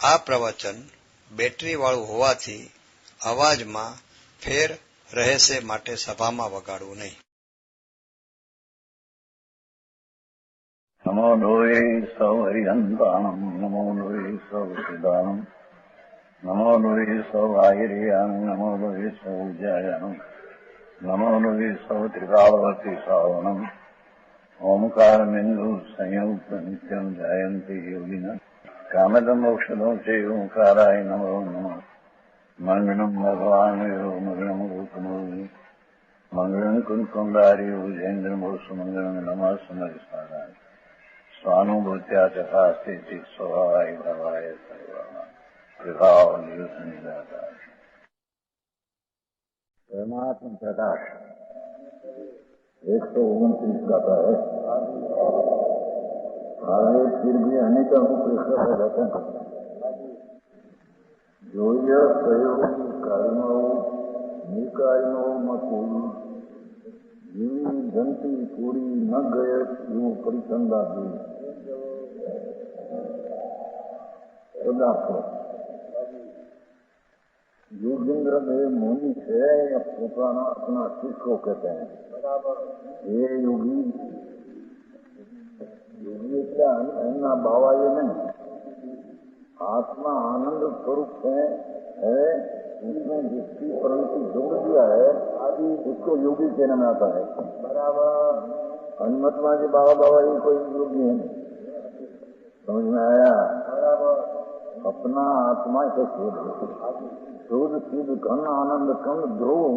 આ પ્રવચન બેટરીવાળું હોવાથી અવાજમાં ફેર રહેશે, માટે સભામાં વગાડવું નહીં. નમો લોહે સૌ હરિહંતાણમ, નમો લોહે સૌ સિદાનમ, નમો લોહે સૌ આયર્યાન, નમો લોહે સૌ જયાનમ, નમો લોહે સૌ ત્રિકાળવતી શ્રાવણમ. ઓમકાર બિંદુ સંયુક્ત નિત્યમ જાયંતી યોગિના કામદમ ઔષધો છે ઓંકારાય નમો નમઃ. મંગળમ ભગવાન મંગળમ ગૌતમો મંગળમ કુંકુંડાર્યો જૈન્દ્રમો સુમંગળમ નમઃ સમરિસ્મરાય સ્વાનુભૂત્યા ચકાસ્તે ચિત સ્વભાવાય ભવાય સર્વા વિભાવ નિદાતા परमात्म प्रकाश 129 गाता है. आगे फिर भी अनेक कृष्ण रतन જોઈએ સહયોગી કર્મો નિકાયનો કોઈ જીવી જંતી પૂરી ન ગયે એવું પરિસંદાથી પદાર્થો. योगेंद्र देव मुनि से पोताना अपना शिष्य को कहते हैं. ये योगी योगी क्या एमना बाबा ये नहीं, आत्मा आनंद स्वरूप है उसमें जिसकी परिणति जोड़ दिया है आदि उसको योगी कहने में आता है. बराबर हनुमतमा जी बाबा ये कोई योगी है नहीं. समझ में आया? बराबर अपना आत्मा से शुद्ध सिद्ध घन आनंद कंद ध्रुव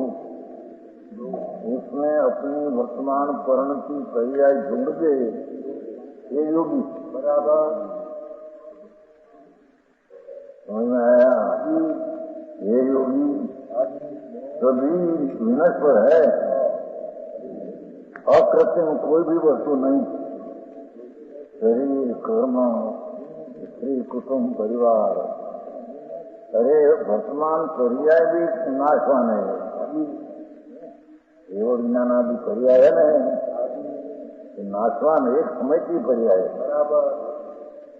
उसमें अपनी वर्तमान परिणति पर्याय जुड़ दे ये योगी. बराबर समझ में आया? ये योगी सभी विनश्वर है, अकृत्रिम कोई भी वस्तु नहीं. शरीर कर्म स्त्री कुटुंब परिवार अरे वर्तमान पर्याय भी नाशवान है. केवल ज्ञानादि पर्याय है ना, नाशवान एक समय की पर्याय है. बराबर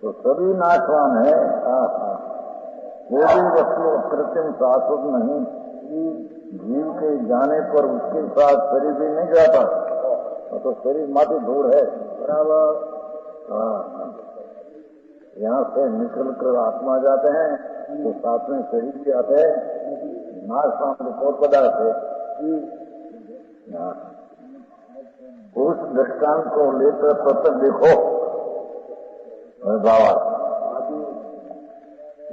तो सभी नाशवान है. वो भी वस्तु अकृत्रिम शाश्वत नहीं. जीव के जाने पर उसके साथ शरीर भी नहीं जाता, तो शरीर माटी धूल है. बराबर यहाँ से निकल कर आत्मा जाते हैं तो साथ में शरीर भी आते हैं. नाशवान और पदार्थ है. उस दृष्टांत को लेकर तब तक देखो बाबा.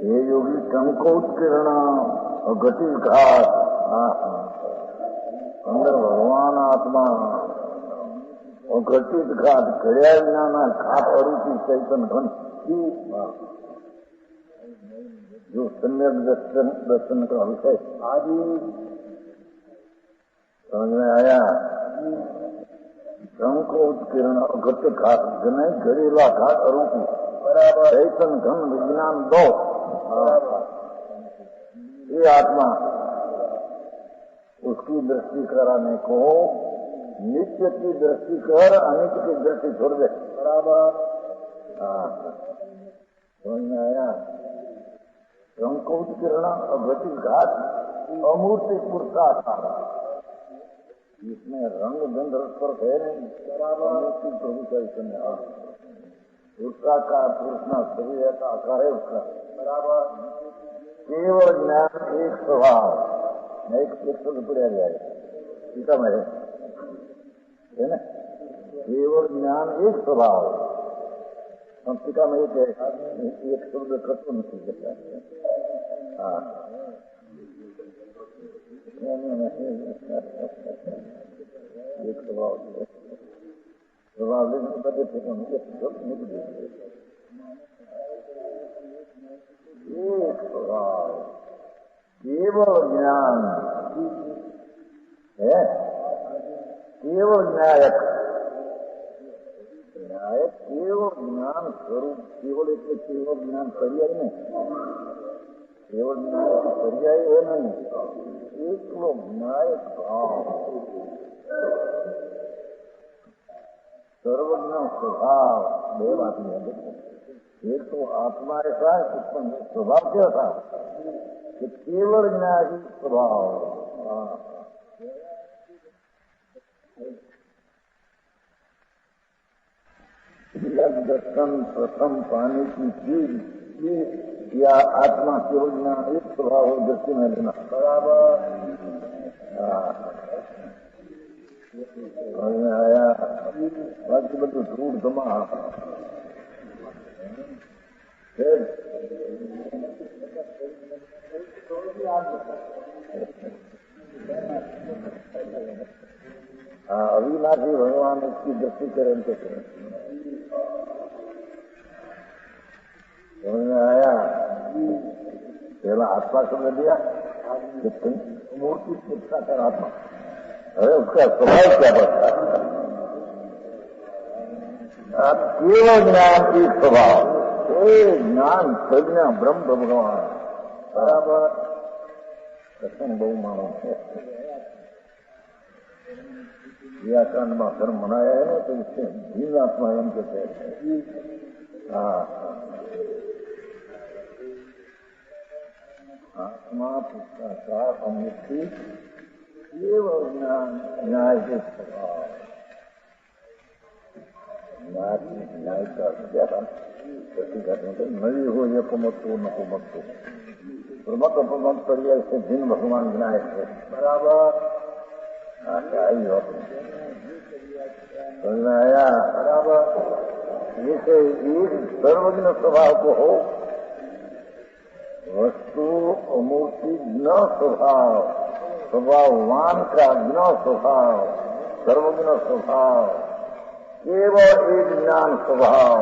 ये योगी टंकोत्कीर्ण और गति घात अंदर भगवान आत्मा और गति घात घड़िया विना घात अरूपी चैतन घन जो सम्यक दर्शन का विषय आदि समझ में आया. टंकोत्कीर्ण और गति घात घड़ेला घात अरूपी बराबर चैतन घन विज्ञान दो. ये आत्मा उसकी दृष्टि कराने को नित्य की दृष्टि कर अनित्य की दृष्टि छोड़ दे. बराबर समझ में आया? टंकोत्कीर्ण और गति घात अमूर्ति पुरुषाकार इसमें रंग गंध स्पर्श है नहीं. अमूर्ति प्रभु चैतन्य पुरुषाकार पुरुषना शरीर का आकार है उसका. बराबर केवल ज्ञान एक स्वभाव एक शब्द पढ़ा जाए टीका में है ना. केवल ज्ञान एक स्वभाव हम टीका में एक शब्द तत्व नहीं सकता. हाँ एक स्वभाव स्वभाव एक स्वभाव केवल ज्ञान है. केवल न्यायक न्यायक केवल ज्ञान स्वरूप. केवल एक केवल ज्ञान पर्याय नहीं, केवल ज्ञान पर्याय है नहीं. एक लोग न्यायक भाव सर्वज्ञ स्वभाव दो बात है. एक तो आत्मा ऐसा है, उसका स्वभाव क्या था कि केवल ज्ञानी स्वभाव। दर्शन प्रथम पाने की चीज ये या आत्मा केवल ज्ञान एक स्वभाव हो दृष्टि में लेना बराबर। आया बाकी બધું ધૂળ ધમા अविनाशी भगवान उसकी दृष्टि करें तो करें। समझ में आया? पहला आत्मा समझ लिया, मूर्ति शिक्षा कर आत्मा। अरे उसका स्वभाव क्या बनता है? केवल ज्ञान की स्वभाव, ज्ञान प्रज्ञा ब्रह्म भगवान बराबर। कथन बहु मानो है व्याकरण में धर्म मनाया है ना, तो इससे जीव आत्मा एम कहते हैं। आत्मा पुष्टाचार अमुक्ति केवल न्याय के स्वभाव। न्याय का ज्ञान नवी हो ये कुमत्तो न कुमत्तो प्रमत अपमत पर्याय से जिन भगवान न्याय है बराबर। आई हो समझ में आया? बराबर। जैसे एक सर्वज्ञ स्वभाव को हो, वस्तु मूर्ति ज्ञ स्वभाव, स्वभाववान का ज्ञ स्वभाव, सर्वज्ञ स्वभाव, केवल एक ज्ञान स्वभाव।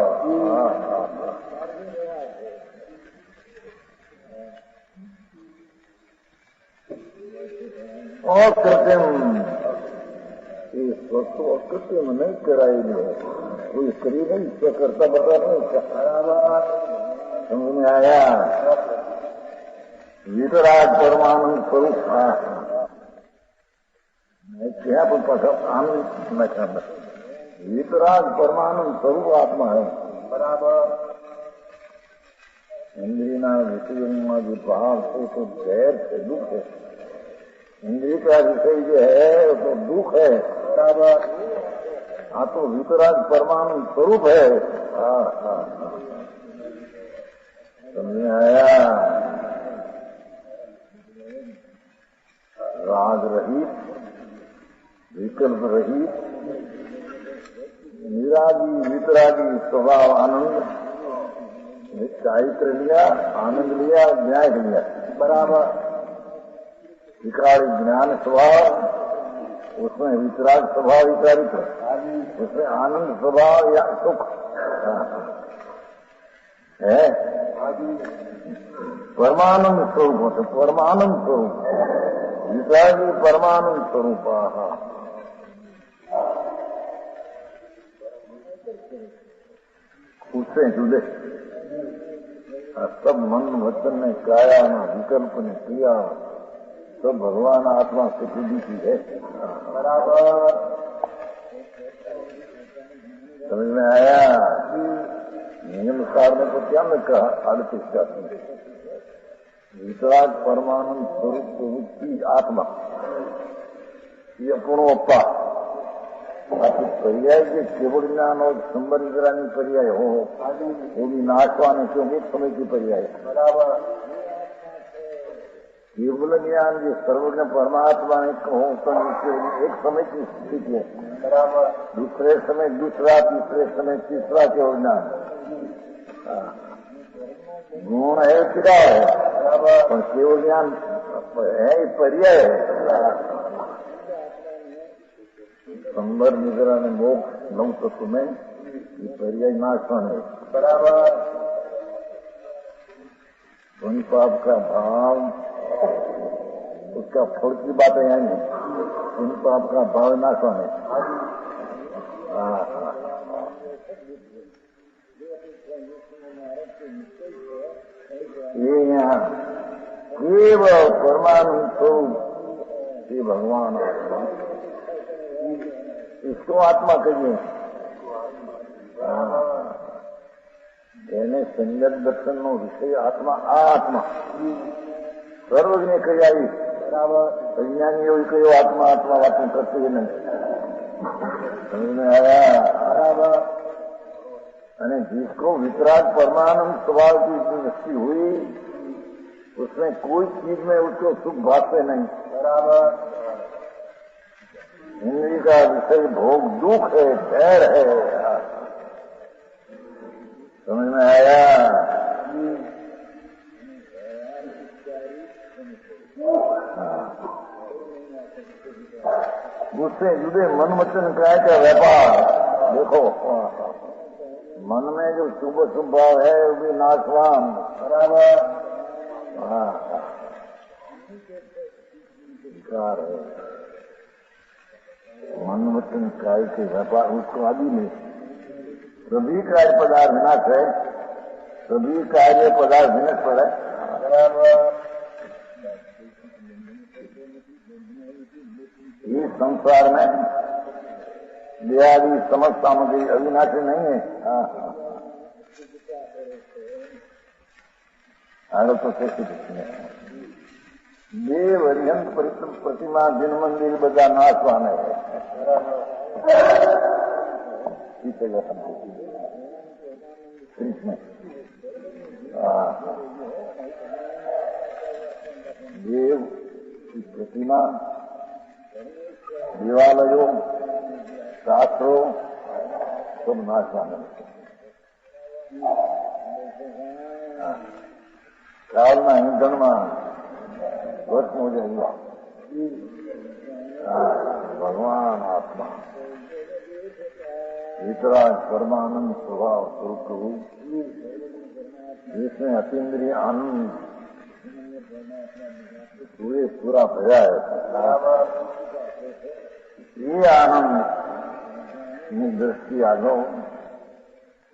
और कृत्रिम इस वस्तु कृत्रिम नहीं कराई है, कोई करी नहीं, क्या करता बता नहीं। समझ में आया? वितराग परमानंद स्वरूप क्या आनंद न करना। वितराग परमानंद स्वरूप आत्मा है बराबर। इंद्रिया विषयों में जो भाव से तो जैर से दुख है, इंद्रिय का विषय जो है तो दुख है बराबर। हाँ तो वितराग परमानंद स्वरूप है। समझ में आया? राग रहित, विकल्प रहित, निरागी वितरागी स्वभाव आनंद, चारित्र लिया, आनंद लिया, न्याय लिया बराबर। विकारी ज्ञान स्वभाव, उसमें वितराग स्वभाव विचारित है, उसमें आनंद स्वभाव या सुख है। परमानंद स्वरूप होते, परमानंद स्वरूप वितरागी परमानंद स्वरूप। उससे जुड़े सब मन वचन ने काया ना विकल्प ने किया, सब भगवान आत्मा से जुड़ी की है बराबर। समझ में आया? नियम सार ने तो क्या न कहा 38 का वितराग परमानंद स्वरूप की आत्मा ये अपनो अप्पा पर्याय के केवल ज्ञान और संबर निगरानी पर्याय हो, वो भी नाशवान है क्योंकि एक समय की पर्याय बराबर। केवल ज्ञान जो सर्वज्ञ परमात्मा ने कहो तो एक समय की स्थिति है बराबर। दूसरे समय दूसरा, तीसरे समय तीसरा केवल ज्ञान गुण है किरा है पर केवल ज्ञान है पर्याय है। संबर निगरा ने मोक्ष नव तत्व में ये पर्याय नाशवान है बराबर। पुण्य पाप का भाव उसका फल की बात है यहाँ नहीं, पुण्य पाप का भाव नाशवान है। ये यहाँ केवल परमानंद स्वरूप ये भगवान आत्मा, इसको आत्मा कहिए। એને સંયત દર્શનનો વિષય આત્મા આ આત્મા સર્વજ્ઞ કહી આવી. બરાબર. અજ્ઞાનીઓ કયો આત્મા આત્મા વાતો કરતી નહીં. સમજને આયા. बराबर. અને जिसको वितराग परमानंद स्वभाव की दृष्टि हुई उसमें कोई चीज में उसको सुख भागते नहीं. बराबर. इंद्रिय का विषय भोग दुख है, बैर है. समझ में आया. उससे जुड़े मन वचन काय का व्यापार. देखो मन में जो शुभ शुभ भाव है वो भी नाशवान. बराबर. विकार है. मन वचन काय के व्यापार उसको आदि में सभी कार्य पदार्थ विनाश है. सभी कार्य पदार्थ विनाश पर है. बराबर. इस संसार में देहादि समस्त सामग्री अविनाशी नहीं है. आगे तो कैसे देव हरिहंत प्रतिमा दिन मंदिर बजा नाशवान है. कृष्ण देव की प्रतिमा देवालयों शास्त्रों सब नाशवान है. કાળના ઈંધણમાં ભસ્મ हो जाएगा. भगवान आत्मा वितराग परमानंद स्वभाव स्वरूप प्रभु जिसमें अतीन्द्रिय आनंद पूरे पूरा भया है. ये आनंद ની दृष्टि आगो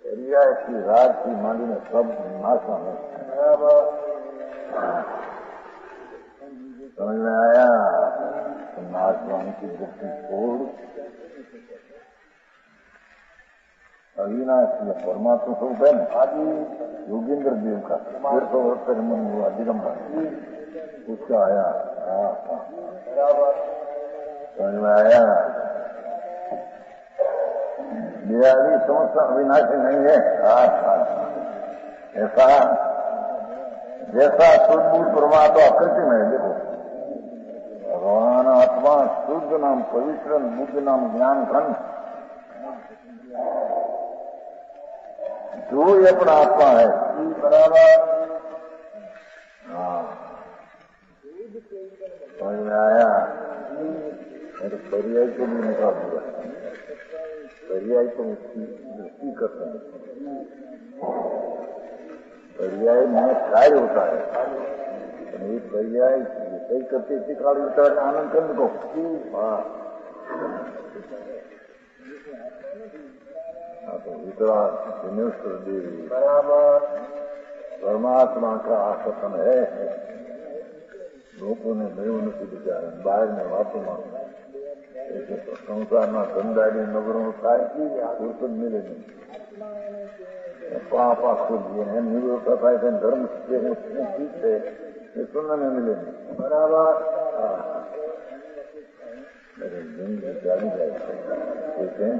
पर्याय की रात की माली में सब नाशा है. समझ में आया. नाशवान की दृष्टि छोड़ अविनाशी परमात्मा स्वरूप है ना. आदि योगेंद्र देव का 1300 वर्ष तक मन हुआ दिगंबर उसका आया. समझ में आया. देहादि समस्त अविनाशी नहीं है. ऐसा जैसा शुद्ध परमात्मा कृत्रिम है. देखो भगवान आत्मा शुद्ध नाम पवित्र बुद्ध नाम ज्ञान घन जो ये अपना आत्मा है. बराबर. हाँ समझ में आया. तो पर्याय को भी निकाल दिया. पर्याय तो उसकी दृष्टि करते हैं. पर्याय में कार्य होता है. ये पर्याय सही करते इसी काल होता है आनंद कंद को. तो वितराग दिनेश्वर देवी बराबर परमात्मा का आश्वासन है. लोगों ने नहीं उनकी विचार बाहर में वापस मांगा संसार में धंधाड़ी नगरों થાય ફુરસદ मिले नहीं. पाप खुद ये है निरोधता થાય છે धर्म ठीक है ये सुनने में मिले नहीं. बराबर. मेरे जिंदगी जानी जाए ठीक है.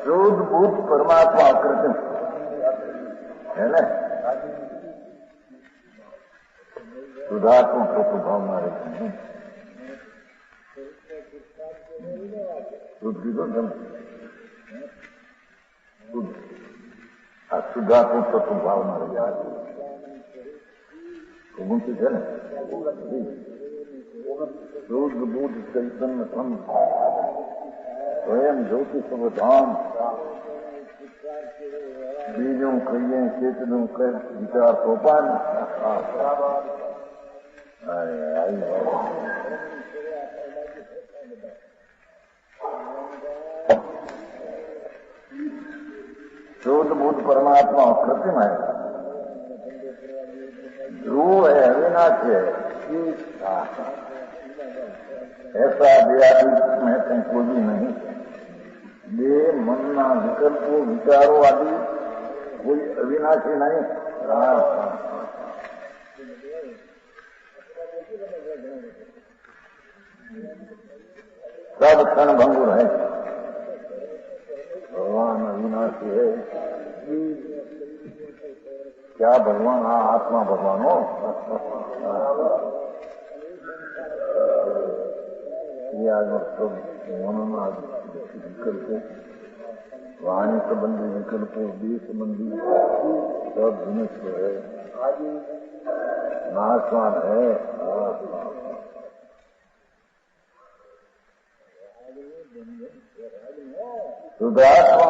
शुद्ध बुद्ध परमात्मा कृष्ण है ना. सुधात्मक तो भावना रहती है. शुद्ध शुद्धात्मक तत्व भावना रहती है ना. शुद्ध बुद्ध चैतन्य धन स्वयं ज्योति संविधान बीजों कहिए चेतनों कर विचार सोपान. शुद्ध बुद्ध परमात्मा कृत्रिम है. ध्रुव है अविनाशी है. ऐसा देहादि में कहीं कोई भी नहीं. देह मनना विकल्पों विचारों आदि कोई अविनाशी नहीं। सब क्षण भंगुर है। भगवान अविनाशी है। क्या भगवान? आत्मा भगवान हो। ये आज सब मनना विकल्पों, वाणी संबंधी विकल्पों, देश संबंधी सब विनष्ट है, नाशवान है। शुद्धात्मा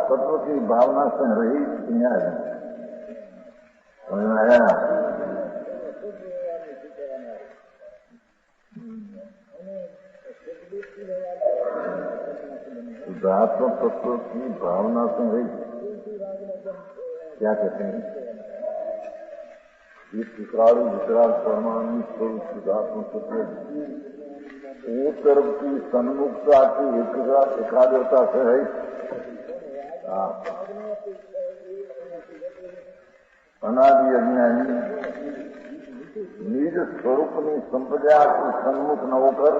तत्व की भावना से रहित दुनिया है। समझ में आया? शुद्धात्मा तत्व की भावना से रहित क्या कहते हैं? ये विकराल परमाणु स्वरूप शुद्धात्मा तत्व एक तरफ की सन्मुखता की एकाग्रता से है। अनादि अज्ञानी निज स्वरूप में संप्रदा की सन्मुख न होकर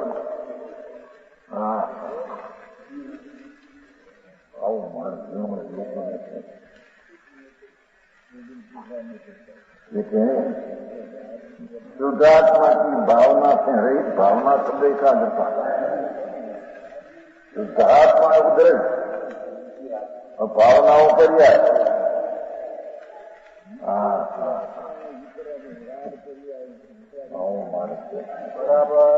आओ लेकिन शुद्धात्मा की भावना से रहित, भावना शब्द एकाग्रता है। शुद्धात्मा उधर और भावनाओं पर ही है। बराबर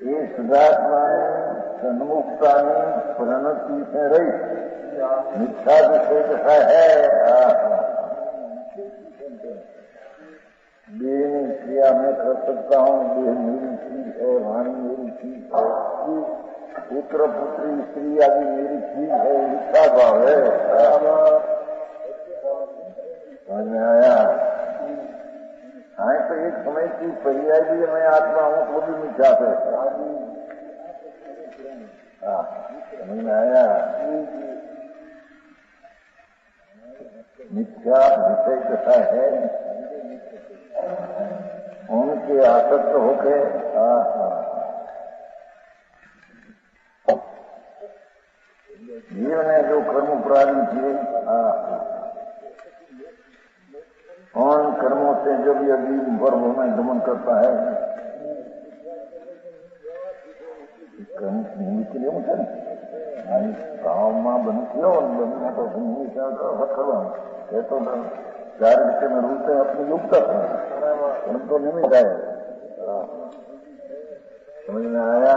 ये शुद्धात्मा सन्मुखता प्रणति से रहित मिथ्या विषय है। देह में क्रिया मैं कर सकता हूँ, देह मेरी चीज है, वाणी मेरी चीज है, पुत्र पुत्री स्त्री आदि मेरी चीज है, मिथ्या भाव है। समझ में आया? हाँ, तो एक समय की पर्याय भी मैं आत्मा हूँ तो भी मिथ्या है। समझ में आया? मिथ्या विषय कथा है, उनके आसक्त होके जीव ने जो कर्म प्रारंभ किए, उन कर्मों से जब यदि गर्भ में दमन करता है, कर्म के लिए मुझे गाँव में बनती हो तो तो चार घंटे में रूप से अपनी युक्ता कर्म तो निमित है। समझ में आया?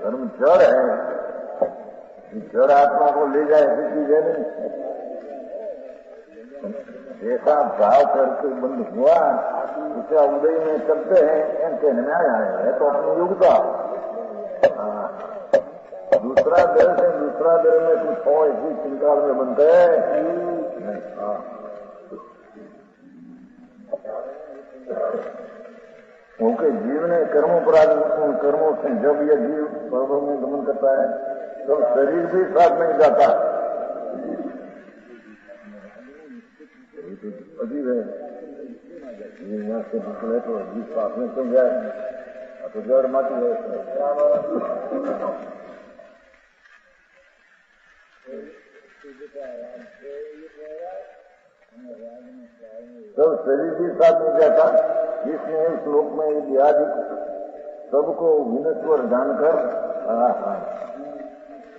कर्म जड़ है, जड़ आत्मा को ले जाए ऐसी चीज है नहीं। जैसा भाव करके बंद हुआ उसे उदय में चलते हैं, कहने में आया है तो अपनी योग्यता। दूसरा दर से दूसरा दर में कुछ हो ऐसी चिंता में बनते हैं। क्योंकि जीव ने कर्मोपराध उन कर्मों से जब यह जीव पर्वों में गमन करता है तब शरीर भी साथ नहीं जाता। अजीब है, यहाँ से निकले तो अजीब साथ में चल जाए तो जड़ माटी है। सब शरीर भी साथ नहीं जाता। इसलिए इस श्लोक में यदि सबको विनश्वर जानकर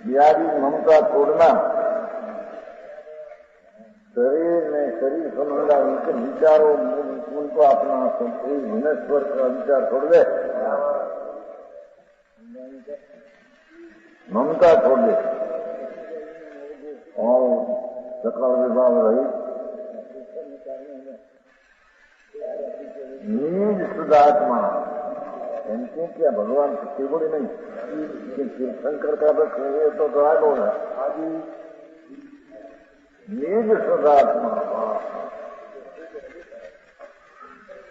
व्याधि ममता छोड़ना, शरीर में शरीर संबंधा उनके विचारों उनको अपना विनश्वर का विचार छोड़ दे, ममता छोड़ दे और सकल विभाग रही निज शुद्धात्मा। इनके क्या भगवान केवल ही नहीं, लेकिन शंकर का तो गवाडो है निज शुद्धात्मा।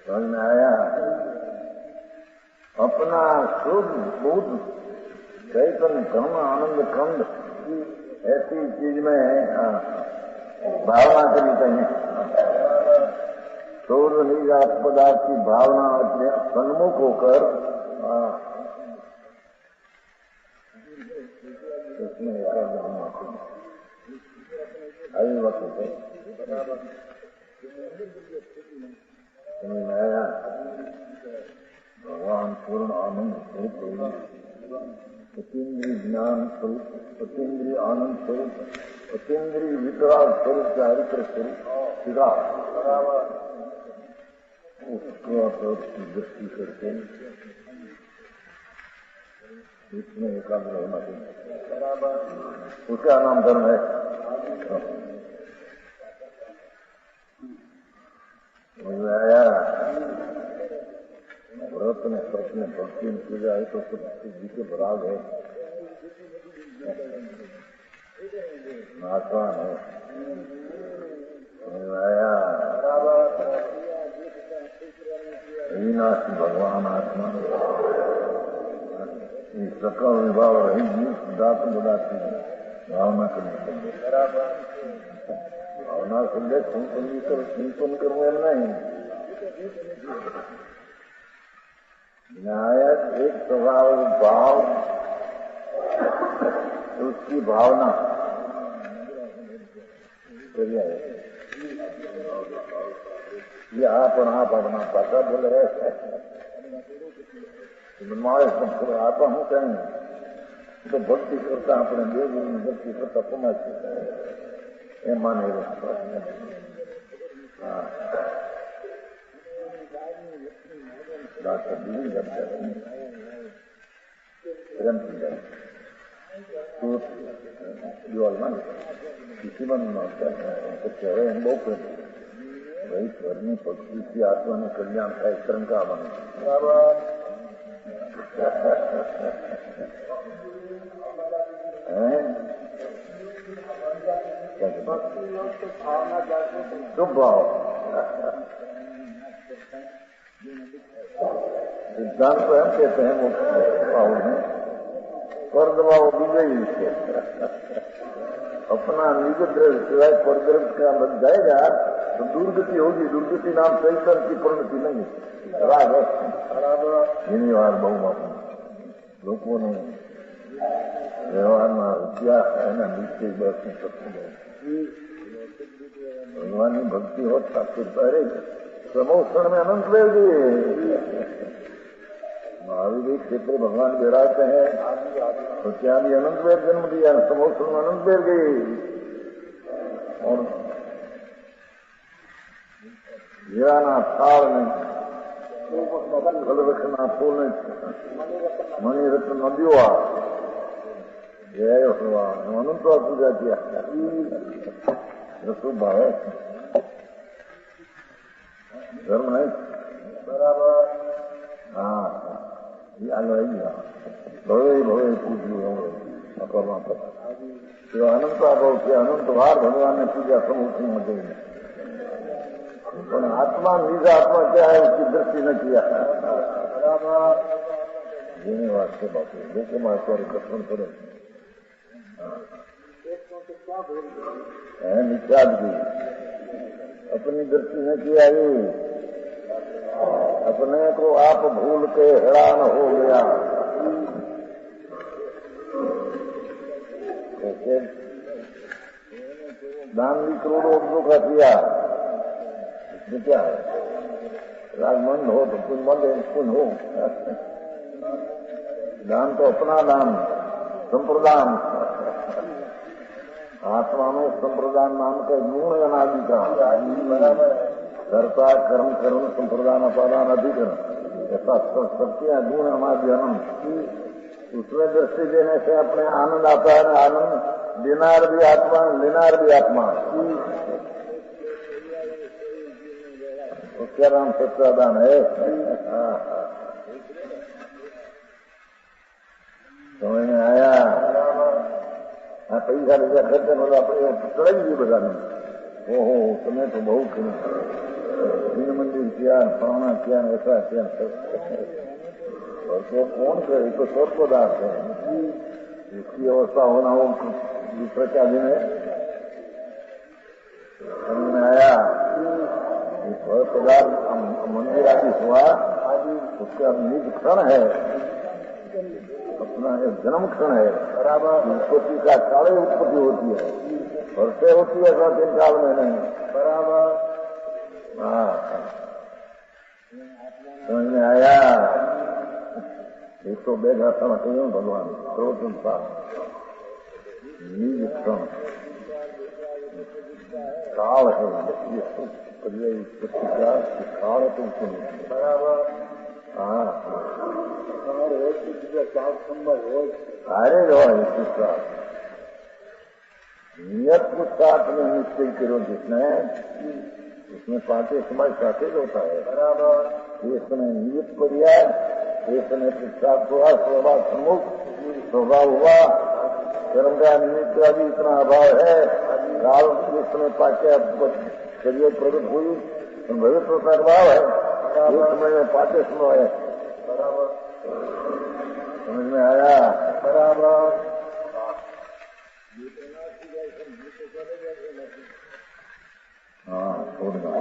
समझ में आया? अपना शुद्ध बुद्ध चैतन्य कर्म आनंद खंड ऐसी चीज में भावना करनी चाहिए। शोध निजात पदार्थ की भावना अपने सन्मुख होकर उसमें आया भगवान पूर्ण आनंद स्वरूप, अतीन्द्रिय ज्ञान स्वरूप, अतीन्द्रिय आनंद स्वरूप, अतीन्द्रिय विकराल स्वरूप, चारित्र स्वरूप सिरा उसको दृष्टि करके इसमें एकाग्र होना चाहिए। उसका नाम धर्म है। आया व्रत ने सत्य ने भक्ति में पूजा है तो जी के बराग है, आसान है। आया अविनाशी भगवान आत्मा सकल विभाव रही जीव सिद्धार्थ बदाती भावना करनी चाहिए। भावना संदेश चिंतन करूँ एम नहीं। न्यायक एक स्वभाव भाव उसकी भावना ये आप अपना पता बोले आता हूँ कहीं तो भक्ति करता अपने देव गुरु में भक्ति करता पमा ए माने डॉक्टर दिल्ली करते किसी मन कहे बहुत वही स्वर्णी पक्षी की आत्मा में कल्याण था इस तरह का बने शुभ भाव सिद्धांत को हम कहते हैं वो भाव में परदभाव विजयी से अपना निज द्रव्य सिवाय परद्रव्य का बन जाएगा तो दुर्गति होगी। दुर्गति नाम चैतन्य की परिणति नहीं राग है। व्यवहार बहुमत लोगों ने व्यवहार में रुपया है ना नीचे बस में सबसे भगवान की भक्ति हो फिर अरे समोक्षण में अनंत ले दिए। महावीर क्षेत्र भगवान विराजते हैं तो क्या भी अनंत वेद जन्म दिया, समोक्षण में अनंत वेद गई और हीराना थाल में फल रखना फूल मणि रत्न नदियों अनंत पूजा किया शुभ भाव है धर्म नहीं बराबर। हाँ भवे भवे पूज्य अपरमा पता तो अनंत अभाव के अनंत भार भगवान ने पूजा समूह में आत्मा निज आत्मा क्या है उसकी दृष्टि न किया जीने वास्ते बाकी लेकिन आचार्य कथन करें निषाद की अपनी दृष्टि न किया ये अपने को आप भूल के हैरान हो गया। कैसे दान भी करोड़ों उपजों का किया इसमें क्या है राजमंद हो तो कुछ मंद कुछ हो दान तो अपना दान संप्रदान आत्मा में संप्रदान नाम का गुण अनादि का कर्ता कर्म कर्म संप्रदान अपादान अधिकरण ऐसा सबके गुण अनादि अनंत उसमें दृष्टि देने से अपने आनंद आता है। आनंद देनार भी आत्मा लेनार भी आत्मा तो क्या नाम सच्चादान है। समझ में आया। हाँ पैसा लेकर खर्चे मतलब अपने चढ़ाई बता नहीं ओहो तुम्हें तो बहुत दिन मंदिर किया फलाना किया ऐसा किया तो कौन करे, तो स्वर पदार्थ है, इसकी अवस्था होना हो दूसरे के आदि में समझ में आया। स्वर पदार्थ मंदिर आदि हुआ, उसका निज क्षण है, अपना एक जन्म क्षण है, बराबर। उत्पत्ति का काले उत्पत्ति होती है, वर्षे होती है, 3 काल में नहीं, बराबर। हाँ, समझ में आया। एक तो बेघा था क्यों भगवान सर्वोत्तम था, निज क्षण काल है, उत्पत्ति का काल तुम सुनो, बराबर। हाँ, सारे जो है नियत पुरुषार्थ में निश्चय करो जिसने, उसमें पांचों समाज साथित होता है, बराबर। इसमें नियत पर्याय, इसमें पुरुषार्थ हुआ, स्वभाव सम्मुख स्वभाव हुआ, कर्म का निमित्त का भी इतना अभाव है, काल इसमें पाक्य शरीर प्रकट हुई, भविष्य का अभाव है, एक समय में पांचों समय है, बराबर। समझ में आया, बराबर। हाँ, छोड़ना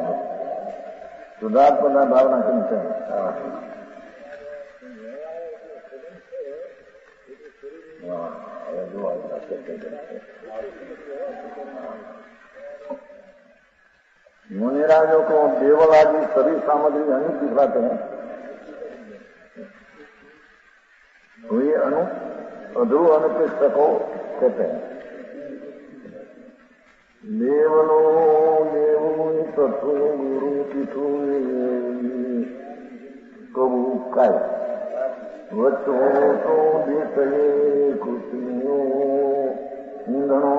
सुधार पदा भावना चिंतन, मुनिराजों को देवल आदि सभी सामग्री अनेक दिखलाते हैं, वही अध्रुव अनुपेक्षको कहते हैं। देवलो देवो तत्व गुरु पिठू कबू काय वचो तो विषय कुतियो ईंधनो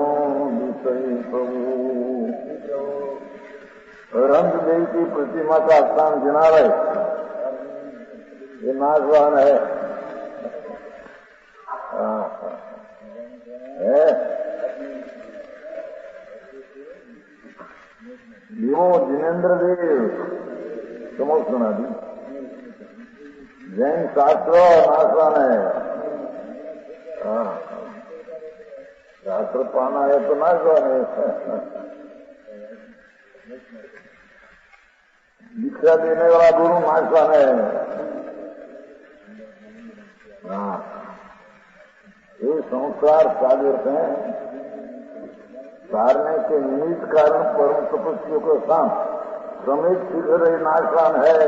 विषय प्रभु। रंग देवी की प्रतिमा का स्थान जिनालय, ये नागवान है, यो जिनेन्द्र देव समझ सुना दी, जैन शास्त्र नाशवान है। शास्त्र पाना है तो नाशवान है, दीक्षा देने वाला गुरु नाशवान है। ये संसार सागर हैं, सारने के निमित्त कारण परम तपस्वियों के साथ समेत शीघ्र नाशवान है।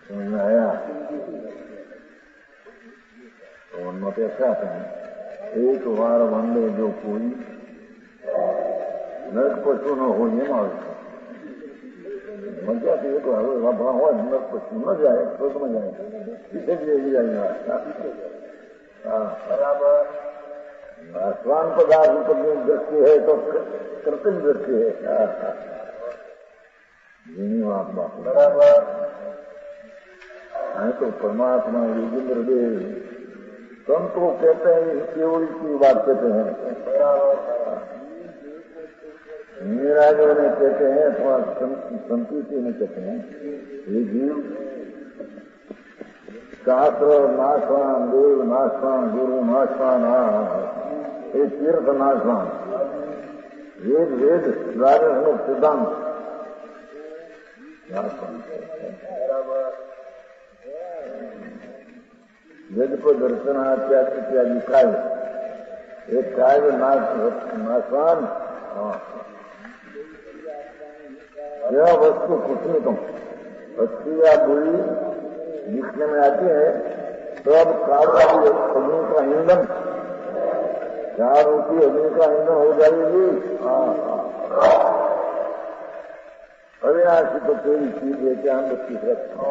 समझ आया, तो उन्मत ऐसा है, एक बार वंदे जो कोई नरक पशु न हो, ये मालूम मजा तो एक बार हो, नरक पशु न जाए, स्वर्ग में जाए, किसे भी जाएगा, बराबर। स्वान पदार्थ पर दृष्टि है तो कृत्रिम दृष्टि है, आत्मा बराबर है। तो परमात्मा योगेंद्र देव संत को कहते हैं, केवल की बात कहते हैं, नीराजों ने कहते हैं, अथवा संतुष्टि में कहते हैं, ये जीव शास्त्र नाशवान, देव नाशवान, गुरु नाशवान, ये तीर्थ नाशवान, वेद वेद राजन सिद्धांत नाशवान, वेद को दर्शन इत्यादि काय, एक काय नाशवान। यह वस्तु कुछ नहीं कम अच्छी या बुरी दिखने में आती है, तो अब कार का भी अग्नि का ईंधन, चार रूपी अग्नि का ईंधन हो जाएगी। अविनाशी तो कोई चीज है क्या हम उसकी सुरक्षा,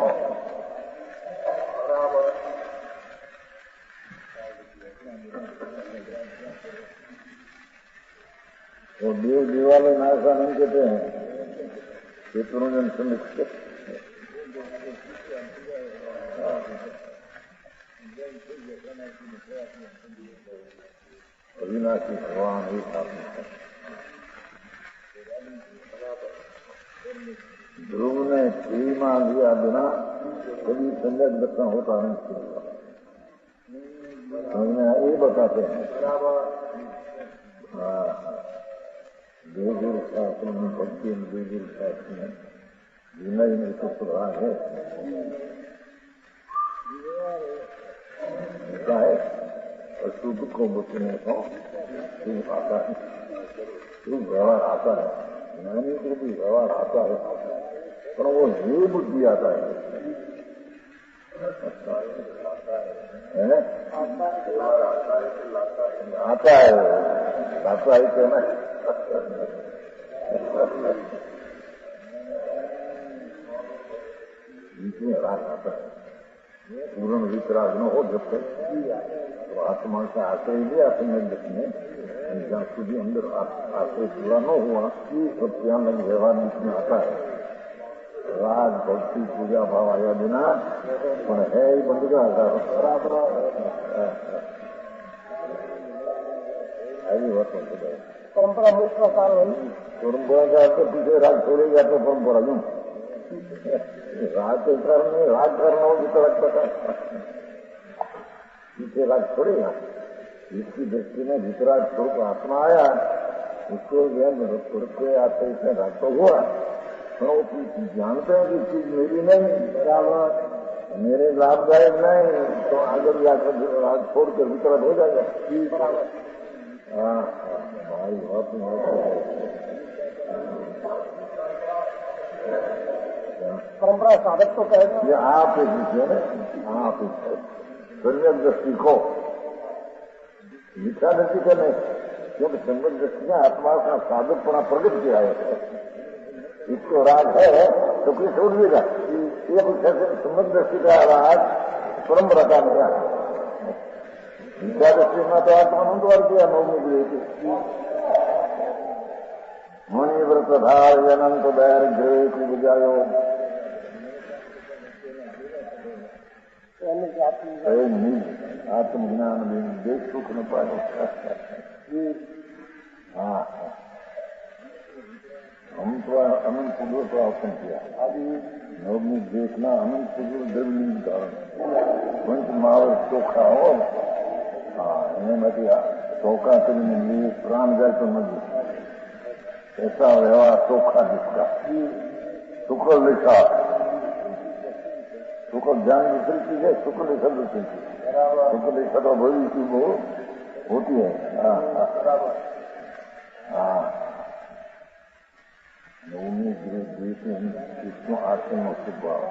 वो देव दीवाले नाशा नहीं कहते हैं, चेतुर्जन समित अविनाशी भगवान ही आत्मा है। ध्रुव ने सीमा लिया बिना कभी सम्यक दर्शन होता नहीं। ये बताते हैं देवगुरु शास्त्र में भक्ति में देवगुरु शास्त्र में विनय में तो सुधार है और शुद्ध को बचने को शुभ आता है, शुभ व्यवहार आता है, ज्ञानी को भी व्यवहार आता है, पर वो ये बुद्धि आता है आता है कहना इसमें राग आता है। पूर्ण वितराग न हो जब तक तो आत्मा का आश्रय लिया समय में जहाँ સુધી अंदर आश्रय पूरा न हुआ तो ત્યાં लग व्यवहार में आता है। राग भक्ति पूजा भाव आया बिना पर है ही बंद का परंपरा मुख्य कारण परंपरा का तो पीछे राग छोड़ेगा तो परंपरा क्यों राग के कारण राग करना हो तो लगता था पीछे राग छोड़ेगा। इसकी दृष्टि में वितराग स्वरूप आत्मा आया उसको छोड़ के आते इसमें राग तो हुआ तो जानते हैं कि चीज मेरी नहीं बराबर मेरे लाभदायक नहीं तो आगे जाकर राग छोड़ कर वितरक हो जाएगा। हाँ हमारी बहुत परंपरा साधक तो कहेगा ये आप दीजिए ना आप सम्यक दृष्टि को मिथ्या दृष्टि का नहीं क्योंकि सम्यक दृष्टि में आत्मा का साधकपना प्रकट किया है। इसको राग है तो कोई छोड़ देगा ये कुछ सम्यक दृष्टि का राग परंपरा का नहीं मिथ्या दृष्टि में तो आत्मानंदवार किया नवमी की मुनि व्रत धार अनंत दैर्घ्य बुझायो आत्मज्ञान में देख सुख न पाए। हाँ हम तो अनंत पुरुष को आसन किया नवमी देखना अनंत पुरुष द्रव्यलिंग धारण पंच महावर चोखा हो। हाँ इन्हें चौका કરીને लिए प्राण जाए तो मजी ऐसा व्यवहार चोखा जिसका शुक्र लिखा शुक्र ज्ञान दूसरी चीज है शुक्र लिखा दूसरी चीज शुक्र लिखा तो भविष्य की वो होती है। हाँ नवमी देश में किसको आश्रम और सुभाव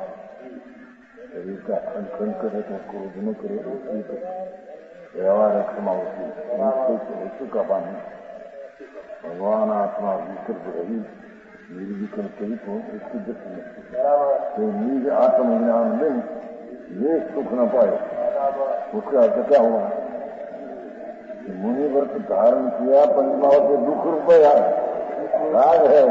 शरीर का खंड करे तो क्रोध न करे व्यवहार क्षमा होती वस्तु का पानी भगवान आत्मा विकल्प रही निर्विकल्प कही तो इसकी दृष्टि में तो निज आत्मज्ञान में ये सुख न पाए उसका अर्थ क्या हुआ मुनि व्रत धारण किया पंचमावत के दुख रुपया राग है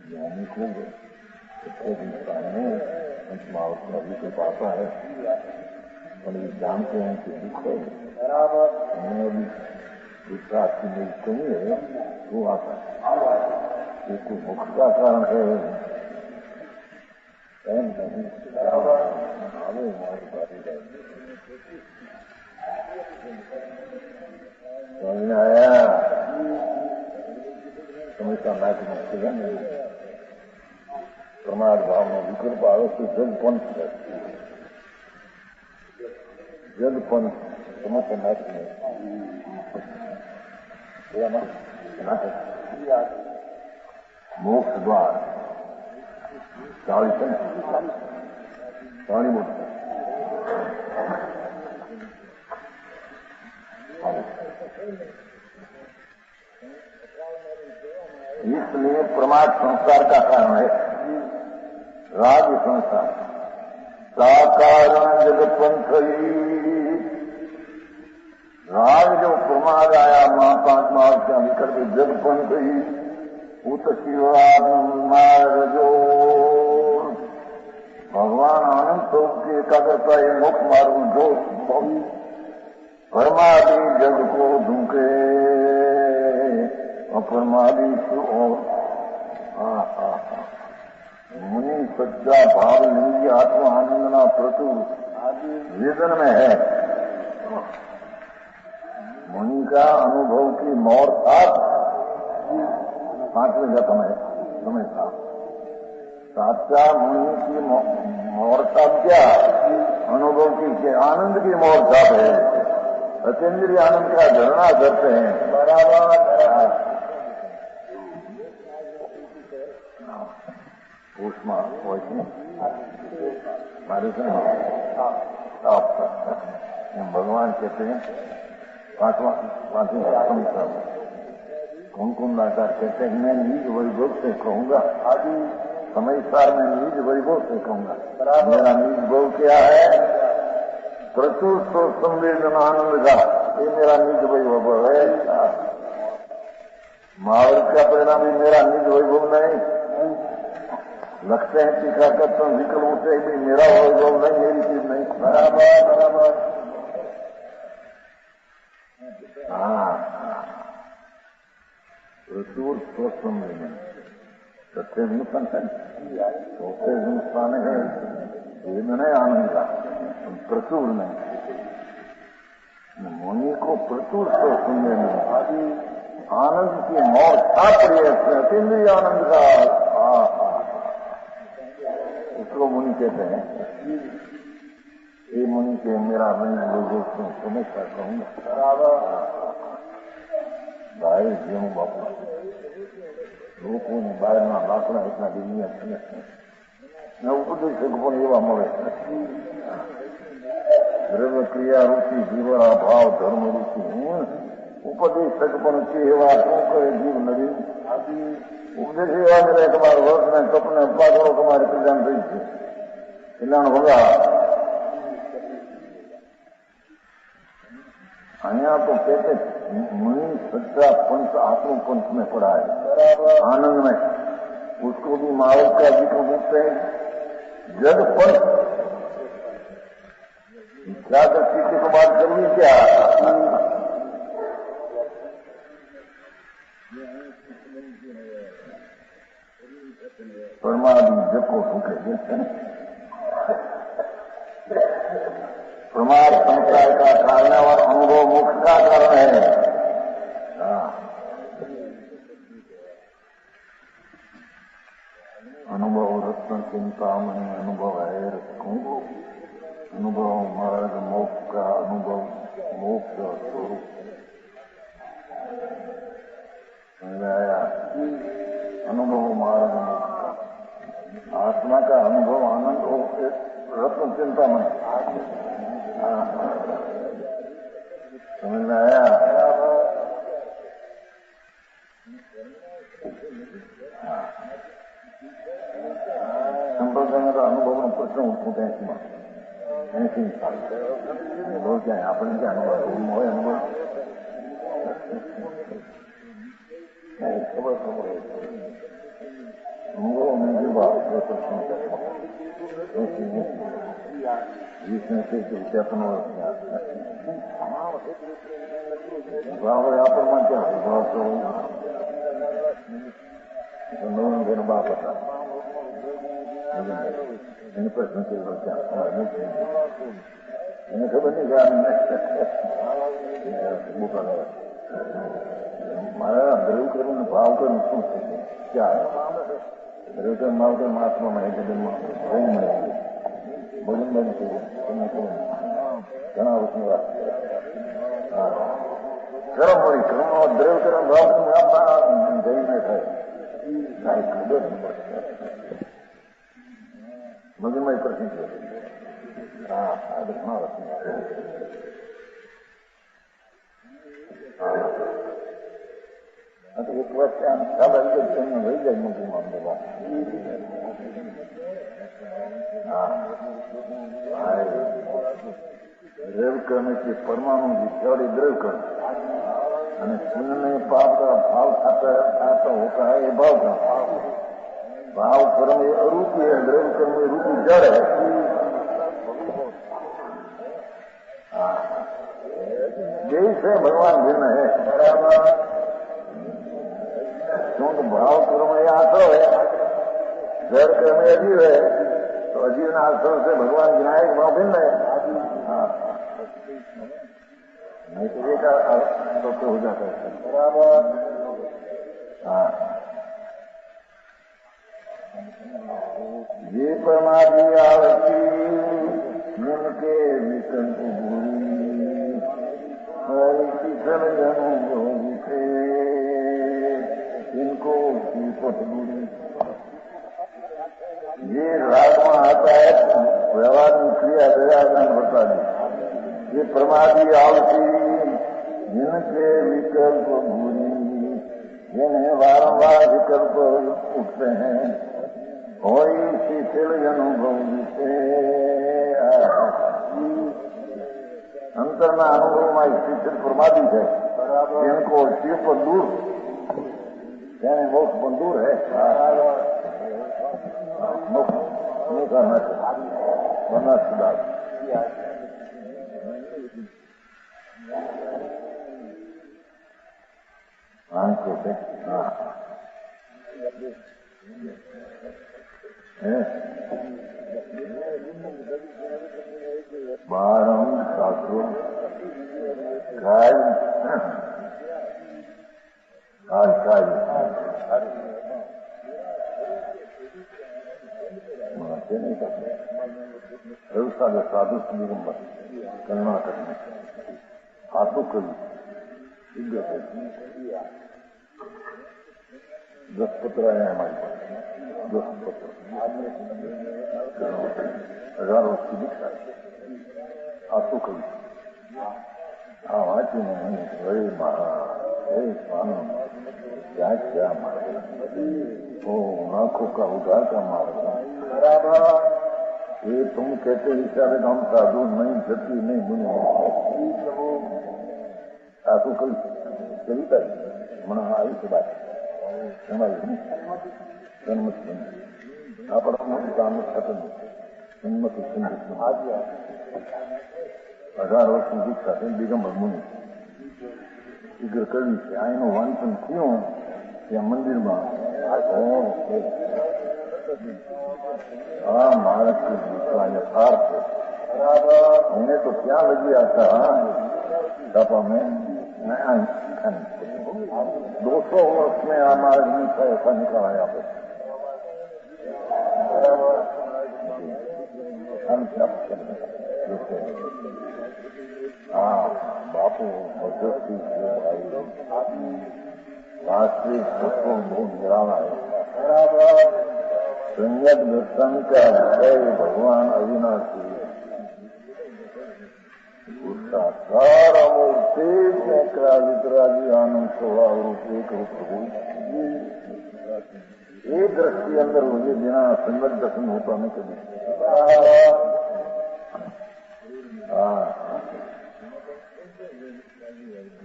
ज्ञानी को पंचमावत का विकल्प आता है और ये जानते हैं कि दुख है उन्होंने भी विश्वास की मेरी कमी है वो आता है ये कोई मुख का कारण है समझ में आया समझता मैं नहीं प्रमाद भाव में विकल्प आवे तो जग पंथ है जग पंथ समझता नाथ में मोक्ष द्वार साड़ी मोट इसलिए प्रमाद संस्कार का कारण है राज संसार साकारण जगत पंथ राज जो प्रमाद आया मां पांच मार्ग का विकल्प जग पंथ ही उत शिवात्मार्ग जो भगवान आनंद स्वरूप की एकाग्रता ये मुख्य मार्ग जो परमादि जग को ढूंढे अपरमादि और मुनि सच्चा भाव लिंगी आत्मा आनंदना प्रचुर वेदन में है। मुनि का अनुभव की मौर सात 5वें का समय था। साचा मुनि की मौरता क्या अनुभव की आनंद की मौरता है। अतीन्द्रिय आनंद का झरना करते हैं बराबर। ऊष्मा भगवान कहते हैं पांचवा कुमकुम लाचार कहते हैं मैं निज वैभव से कहूंगा आदि समय सार में निज वैभव से कहूंगा। मेरा निज वैभव क्या है? प्रचुर संवेदन आनंद का ये मेरा निज वैभव है। महावीर का परिणाम भी मेरा निज वैभव नहीं। लगते हैं टीका करते हैं विकल होते भी मेरा वैभव नहीं, मेरी चीज नहीं। बराबर। हाँ प्रचुर संवेदन सत्य हिंसन है, सोते हिंसान है, वेदन है आनंद का, प्रचुर नहीं। मुनि को प्रचुर संवेदन आनंद की मौत तात्पर्य अतीन्द्रिय आनंद का उसको मुनि कहते हैं। ये मुनि के मेरा मैं लोगों को समझता कहूंगा बाहर जीव बापू लोगों ने बाहर ना लाकड़ा इतना दुनिया मैं उपदेश પણ એવા મળે દ્રવ્ય ક્રિયા રૂચિ જીવન ભાવ ધર્મ રૂચિ ઉપદેશક પણ છે એવા શું કરે જીવ નવીન ઉપદેશ એવા મળે તમારા વર્ષને કપને પાછળ તમારે પ્રદાન થઈ છે એટલે હોગા અહીંયા तो कहते मुनि सच्चा पंच आत्म पंच में पड़ा है आनंद में। उसको भी माओ का जिक्र बोलते हैं जग पंच। क्या दृष्टि को बात करनी क्या? परमादि जग को ठूके प्रमाद संप्रदाय का कारण और अनुभव मोक्ष का कारण है। अनुभव रत्न चिंतामणि अनुभव है रखूं अनुभव मार्ग मोक्ष का अनुभव मोक्ष स्वरूप आया। अनुभव मार्ग मोक्ष का आत्मा का अनुभव आनंद हो रत्न चिंतामणि समझ में आया। संप्रदाय में तो अनुभव में प्रश्न उठते हैं सीमा ऐसे बोल क्या है अपने क्या अनुभव हो अनुभव खबर अनुभव में जो बात प्रश्न जिसमें से चेतन भाव यहाँ पर मान क्या भाव तो नवीन दिन बाप होता इन प्रश्न के क्या इन्हें खबर नहीं क्या मारा द्रव करूँ भाव करूँ શું क्या है द्रव कर भाव कर महात्मा में भोजन बन के घना उसमें बात कर्म बड़ी कर्म और द्रव कर्म भाव में आप जय में है खबर भोजन में प्रश्न घना उसमें एक वर्ष सब वही जाए मुझे मामले बात द्रव करने के परमाणु की थ्योरी द्रव कर पुण्य में पाप का भाव खाता होता है ये भाव का भाव कर्म ये अरूपी है द्रव कर्म में रूपी जड़ है यही से भगवान भिन्न है। क्योंकि भाव कर्म में आश्रव है, घर कर्म अजीव है, तो अजीव ना आश्रव से भगवान विनायक भाव भिन्न है। नहीं तो एक तो हो जाता है। ये परमादि आवती जिनके विकल्प किशन जनों से इनको पथ दूरी। ये राग में आता है व्यवहार में क्रिया दयादान बता दी। ये परमादि आवती जिनके विकल्प भूरी, जिन्हें वारंवार विकल्प उठते हैं, कोई शिथिल अनुभव से अंतરના અનુભવમાં શિથિલ પ્રમાદી છે, इनको शिव पर दूर यानी मोक्ष पर दूर है। मोक्ष नहीं करना चाहिए, वरना सुधार। आंखों से बारम शास्त्रों मनाते नहीं करते। व्यवस्था साधु निगम कर्नाटक में हाथों कभी 10 पत्र आए हमारे पास, 10 पत्र 1000 वर्ष की दीक्षा हाथों कभी। हाँ वाची नहीं वही स्वामी क्या क्या मार्ग, ओ आंखों का उधार का मार्ग। ये तुम कहते हिसाब से हम साधु नहीं जति नहीं मुनि साधु कल चलता है मना आई से बात हमारी जन्मत पर काम खत्म जन्मत आज 1000 વર્ષ ની દીક્ષા થઈ દિગંબર મુનિ શીઘ્ર કરવી છે। આ એનું વાંચન થયું ત્યાં મંદિરમાં हाँ महाराज की दूसरा यथार्थ उन्हें तो क्या लगी आता दफा में 200 वर्ष में हमारे नीचे ऐसा निकाला यहाँ पे। हाँ बापू मध्यस्थी भाई वास्तविक सबको बहुत गिराना है। संयत दर्शन का है भगवान अविनाशी उसका सारा मूर्ति वितरागी आनंद स्वभाव रूप एक रूप प्रभु एक दृष्टि अंदर मुझे बिना संगत दर्शन होता नहीं कभी।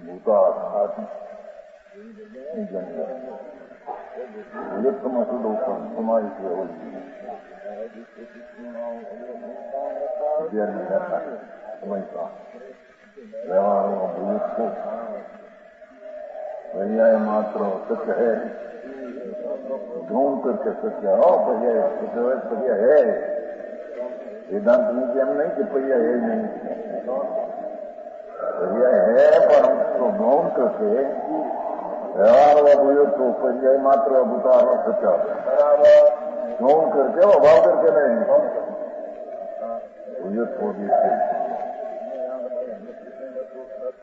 भूता समझो दोस्तों समाज से हो समझता व्यवहारों को पर्याय मात्र सत्य है ढूंढ करके सत्य हो पर्याय है। वेदांत में कि हम नहीं कि पर्याय है नहीं, पर्याय है पर हम उसको ढूंढ करके व्यवहार व तो पर्याय मात्र अभूतार सत्य ढूंढ करके अभाव करके नहीं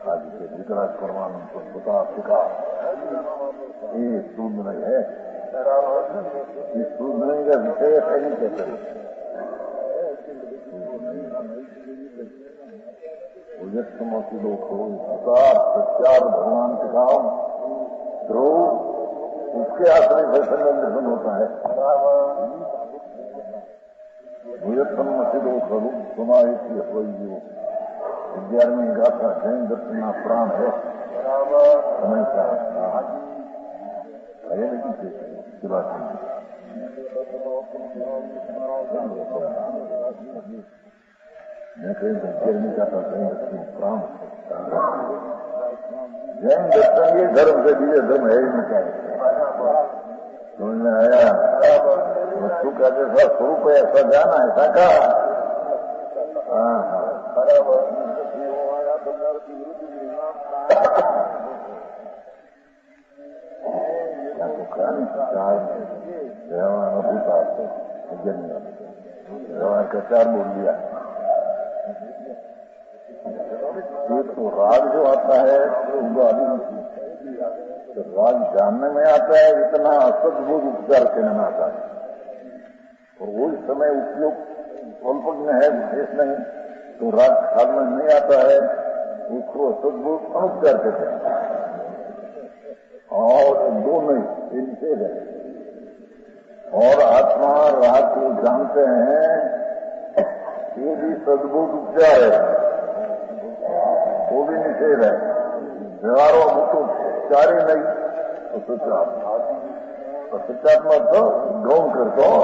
आज के विकराज परमाणु को बता सिखा ये सूद नहीं है। इस सूद नहीं का विषय है नहीं कहते समझ लोग सत्यार भगवान सिखाओ ध्रुव उसके आश्रय से संगठन होता है। मसीदो स्वरूप सुनाई की 11वीं गाथा जैन दर्शन प्राण है हमेशा मैं कहीं धक्के नहीं चाहता, कहीं दक्षिण प्राण जैन दर्शन ये धर्म से बीजे धर्म है ही नहीं चाहते। समझ में आया? वस्तु का जैसा स्वरूप है ऐसा जाना, ऐसा कहा। हाँ व्यवहार का चार बोल दिया। एक तो राग जो आता है उनको अभी तो राग जानने में आता है, इतना असदबोध उपचार करने में आता है, और वो इस समय उपयोग स्वल्प में है, विशेष नहीं, तो राग ख्याल में नहीं आता है, उसको असदबोध अनुपचार कहते हैं। और दो नहीं, ये निषेध है। और आत्मा राग को जानते हैं, ये भी सद्बोध उपचार है, वो भी निषेध है। व्यवहारों तो उपचार ही नहीं, तो सच्चात्मा तो गौण करते हो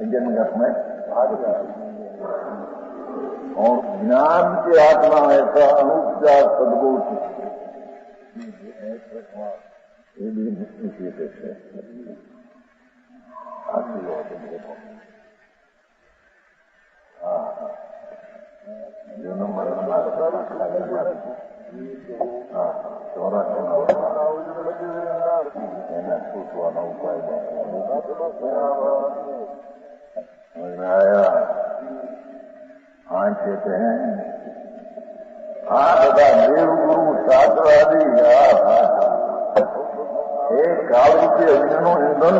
जन्मगत में। और ज्ञान की आत्मा ऐसा अनुपचार सद्बोध ये भी निश्चित है। दोनों मरना चौरा सोचवाना उपाय आया। हाँ कहते हैं बता देव गुरु शास्त्र आदि एक काल रूपी अभिननो ईंधन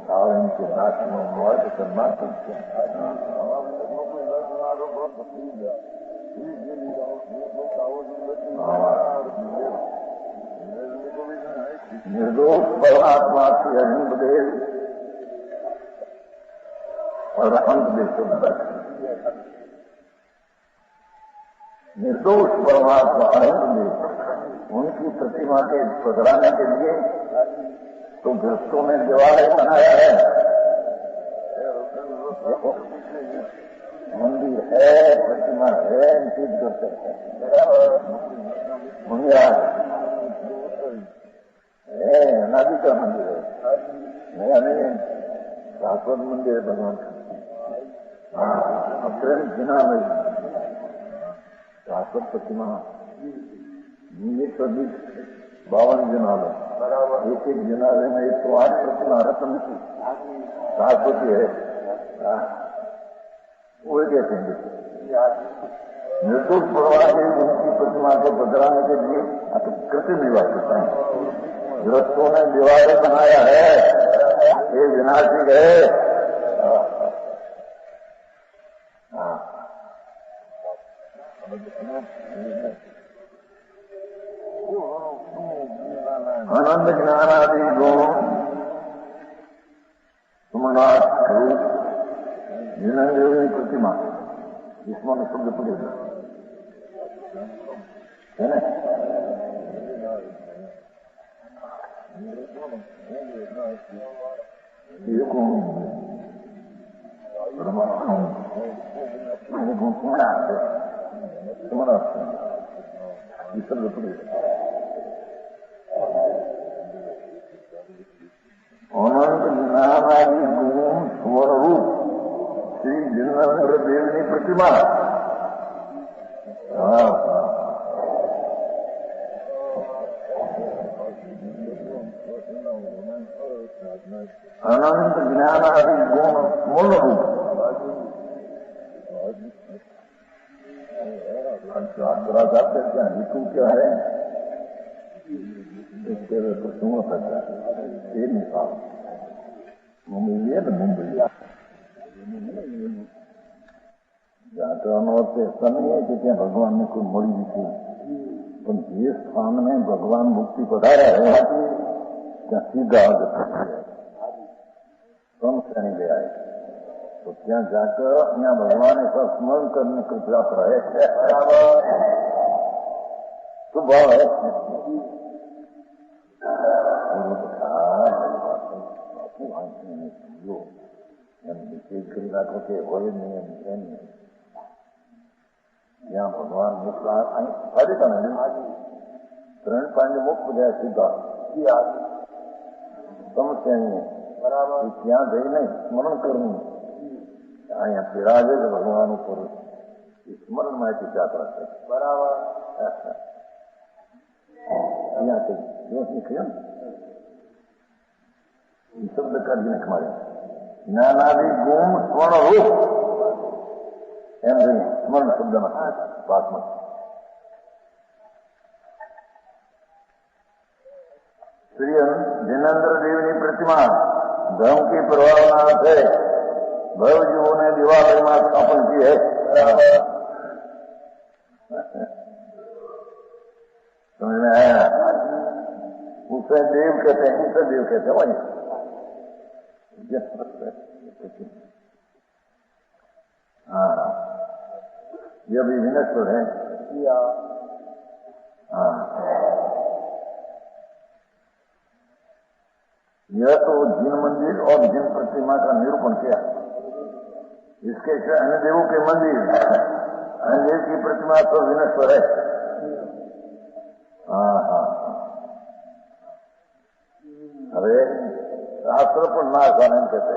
काल इनके नाश में हुआ तो करना निर्दोष परमात्मा की अहिंद देव और अंत देश निर्दोष परमात्मा उनकी प्रतिमा के पधराने के लिए तो ग्रस्तों ने देवालय बनाया है, मंदिर है, प्रतिमा है, इनकी करते है अनादि का मंदिर है, नया नहीं शाश्वत मंदिर है भगवान का। अग्रणी जिना में शाश्वत प्रतिमा 52 जनाले, एक एक जनाले में 108 प्रतिमा रत्न की शाश्वती है। वो कहते हैं निर्दोष भगवान ने उनकी प्रतिमा को बदलाने के लिए कृत्य निवास करता है। गृहस्थों ने दिवाली बनाया है, ये विनाशिक है। आनंद ज्ञानादि गुण सुमनाथ रूप जिन्हें प्रतिमा जिसमें शब्द पड़ेगा है ना। ये कौन ये शब्द पड़ेगा। अनंत ज्ञानादि गुण स्वरूप श्री जिनेन्द्र देवनी प्रतिमा अनंत ज्ञानादि गुण मूल रूप जाते क्या हेतु क्या है इसके प्रश्नों सकता है। ये निकाल मुंबई है तो मुंबई जागरण से समय है कि क्या भगवान ने कोई मोड़ी दी थी, तो जिस स्थान में भगवान मुक्ति पधारा है क्या सीधा कम श्रेणी ले आए, तो क्या जाकर यहाँ भगवान ऐसा स्मरण करने को प्राप्त रहे स्वभाव है। समझो એમ નિષેધ કરી રાખો કે હોય નહીં એમ નહીં. જ્યાં ભગવાન મુક્ત ફરી તમે ત્રણ પાંચ મુક્ત ગયા સીધા સમસ્યા નહીં. બરાબર. ત્યાં જઈને સ્મરણ કરવું. અહીંયા બિરાજે છે ભગવાન ઉપર એ સ્મરણ માહિતી જાત્રા છે. બરાબર. અહીંયા કઈ નીકળ્યો શબ્દ કાઢીને ખમાડે જ્ઞાનાદિ ગુણ સ્મરણ રૂપ એમ જોઈએ સ્મરણ શબ્દમાં વાતમાં. श्री जिनेन्द्र देव की प्रतिमा धर्म की प्रभावना से भव जीवों ने दिवाली में स्थापन की है. समझ में आया? उसे देव कहते हैं, उसे देव कहते हैं. वही हाँ, ये भी विनश्वर है. हाँ, यह तो जिन मंदिर और जिन प्रतिमा का निरूपण किया. इसके अन्य देवों के मंदिर अन्य देव की प्रतिमा तो विनश्वर है. हाँ हाँ. अरे शास्त्र पर ना कारण कहते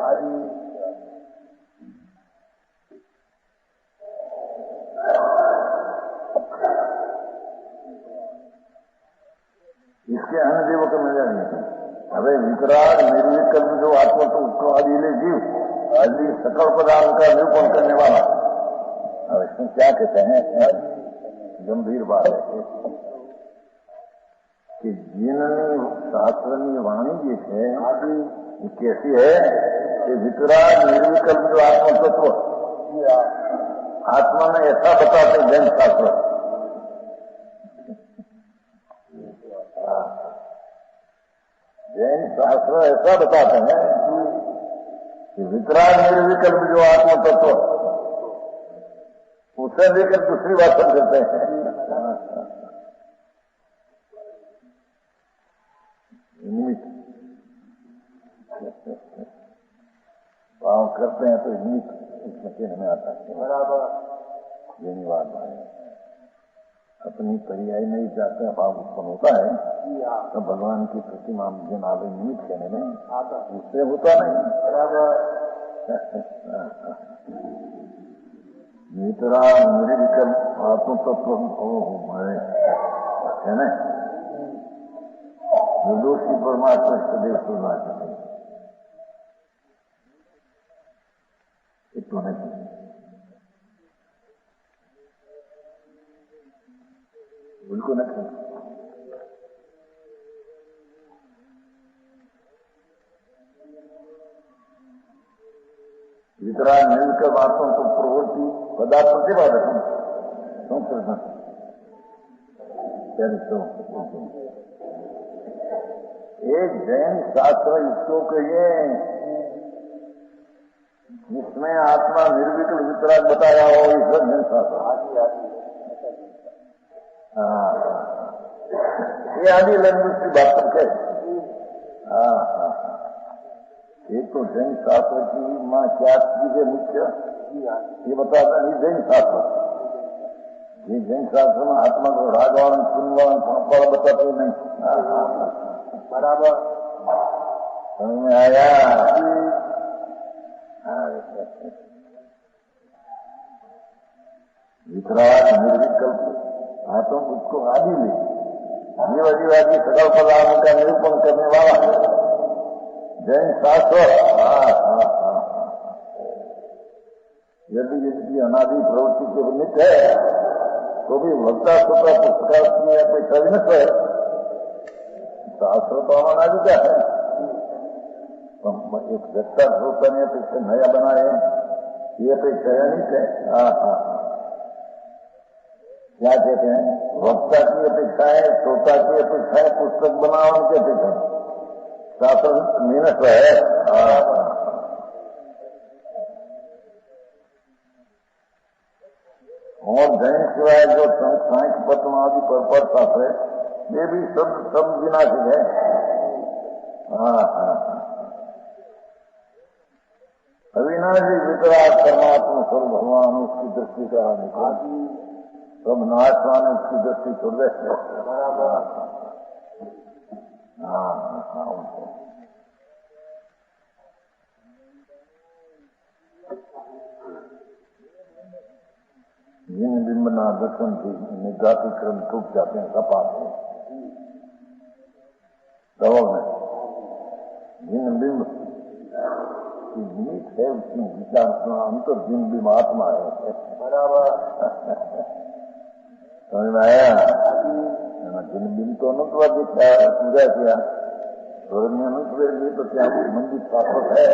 इसके अन्य देवों के मिल जाएंगे. अरे विकराल निर्विकल्प जो आत्मा तो उसको आदिले जीव आदि सकल पदार्थ का निरूपण करने वाला. अब इसमें क्या कहते हैं? गंभीर बात है कि जिननी शास्त्रनी वाणी जी है ये कैसी है कि विकराल निर्विकल्प जो आत्मा तत्व आत्मा में ऐसा बताते जैन शास्त्र. जैन शास्त्र ऐसा बताते हैं कि विकराल निर्विकल्प जो आत्म तत्व उसे लेकर दूसरी बात करते हैं. निमित्त पाव करते हैं तो निमित्त इसमें कहने में आता है. बराबर. यही बात है. अपनी पर्याय नहीं जाते भाव उत्पन्न होता है तो भगवान की प्रतिमा जिन आवे निमित्त कहने में उससे होता नहीं. बराबर. मित्रा निर्विकल्प आत्म तत्व है न निर्दोषी परमात्मा सदैव सुनना चाहिए. इतना नहीं उनको न करें. विकराल निर्विकल्प आत्मा तो प्रवृत्ति पदार्थ प्रतिपादक संप्रदान एक जैन शास्त्र इसको कहिए जिसमें आत्मा निर्विकल्प विकराल बताया हो इस जैन शास्त्र. हाँ, ये आदि लंबी की बात करके. हाँ हाँ. एक तो जैन शास्त्र की माँ क्या चीज है मुख्य ये बताता नहीं. जैन शास्त्र ये जैन शास्त्र में आत्मा को रागवान सुनवान पापड़ बताते नहीं. बराबर. समझ में आया? विकराल निर्विकल्प आत्मा उसको आदि ले जीवाजीवादी सकल पदार्थ का निरूपण करने वाला जैन शास्त्र. यदि यदि अनादि प्रवृत्ति के निमित्त है तो भी वक्ता स्वतः पुस्तकाल की अपेक्षा विनष्ट है. शास्त्र तो अनादि का है. एक वक्ता श्रोता ने अपेक्षा नया बनाए ये अपेक्षा अनित है. क्या कहते हैं? वक्ता की अपेक्षा है, श्रोता की अपेक्षा है, पुस्तक बनाने की अपेक्षा है. शास्त्र मेहनत है. और जैन सिवाय जो सांख्य पद्म आदि पर पढ़ता है ये भी सब विनाशिक है। हाँ हाँ अविनाशी वितराग परमात्मा स्वरूप भगवान उसकी दृष्टि का निकाल सब नाशवान उसकी दृष्टि छोड़ दे। बराबर हाँ हाँ जिन बिंबना दर्शन की निगाती क्रम टूट जाते हैं कपात में दवा में जिन बिंब की नीत है उसकी विचार अंतर जिन बिंब आत्मा है। बराबर समझ में आया। जिन बिंब तो अनुत्वा दिखा पूजा किया स्वर्ग में अनुत्वेर की तो क्या मंदिर शाश्वत है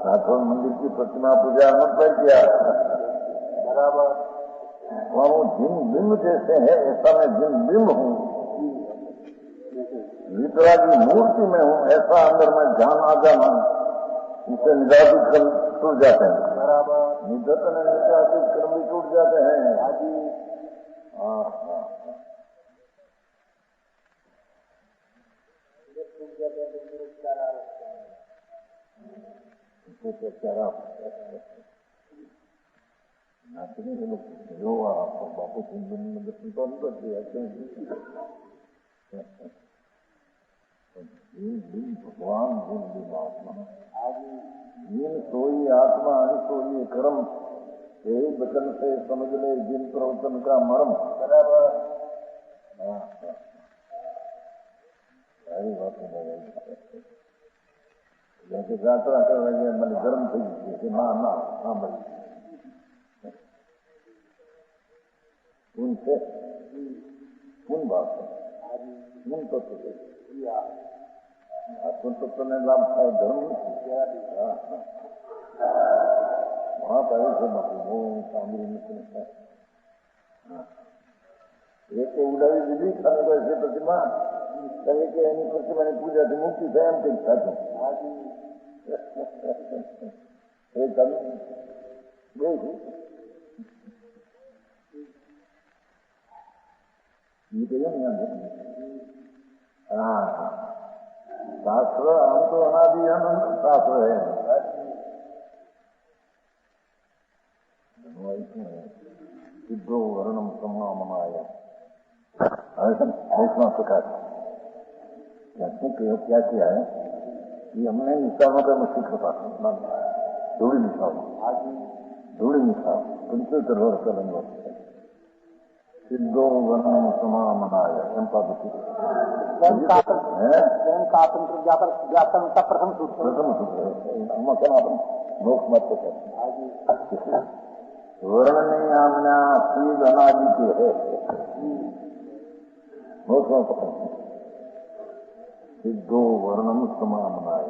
राठौर मंदिर की प्रतिमा पूजा अनुत्व किया। बराबर वहाँ वो जिन बिंब जैसे है ऐसा मैं जिन बिंब हूँ वितरा की मूर्ति में हूँ ऐसा अंदर में ध्यान आ जाना इससे निराशित क्रम टूट जाते हैं। बराबर निधन निराशित क्रम भी टूट जाते हैं। हाँ हाँ नाचने के लोग जो बापू सिंह दर्शन तो नहीं करते भगवान आत्मा जिन सोई आत्मा सोई कर्म यही वचन से समझ ले जिन प्रवचन का मर्म। बराबर सारी बात जैसे यात्रा कर रहे हैं मैंने गर्म थी जैसे ना भाई उनसे उन बात उन तत्व से आत्म तत्व ने लाभ था धर्म वहां पर ऐसे बापू सामने में एक तो उड़ावी दीदी खाने को ऐसे प्रतिमा कहे कि प्रतिमा ने पूजा थी मुक्ति से हम कहीं खाते ये तो नहीं आते। हाँ शास्त्र हम तो अनादि अनंत शास्त्र है सिद्धो वर्णम समामनाय ऐसा प्रकार क्या किया है कि हमने निशानों का मुश्किल खता धूड़ी निशान पंचोत्तर वर्ष लंबा सिद्धो वर्णम समामनाय व्याकरण का प्रथम सूत्र मोक्ष मत वर्णनीयाम्या सीध अनादि के है मोक्ष सिद्धो वर्णम समामनाय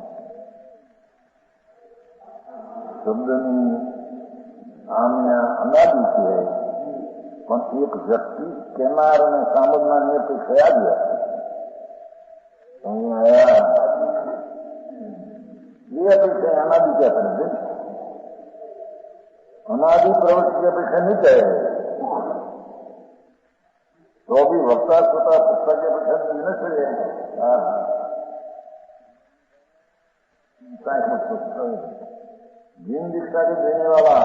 शब्दनी आम्या अनादि की है પણ એક વ્યક્તિ કહેનાર અને સાંભળનારની અપેક્ષા આવી ये अपेक्षा अनादि क्या करेंगे अनादि प्रवृत्ति की अपेक्षा नहीं कहे तो भी वक्ता श्रोता पुस्तक की अपेक्षा नहीं न चले। जिन दीक्षा के देने वाला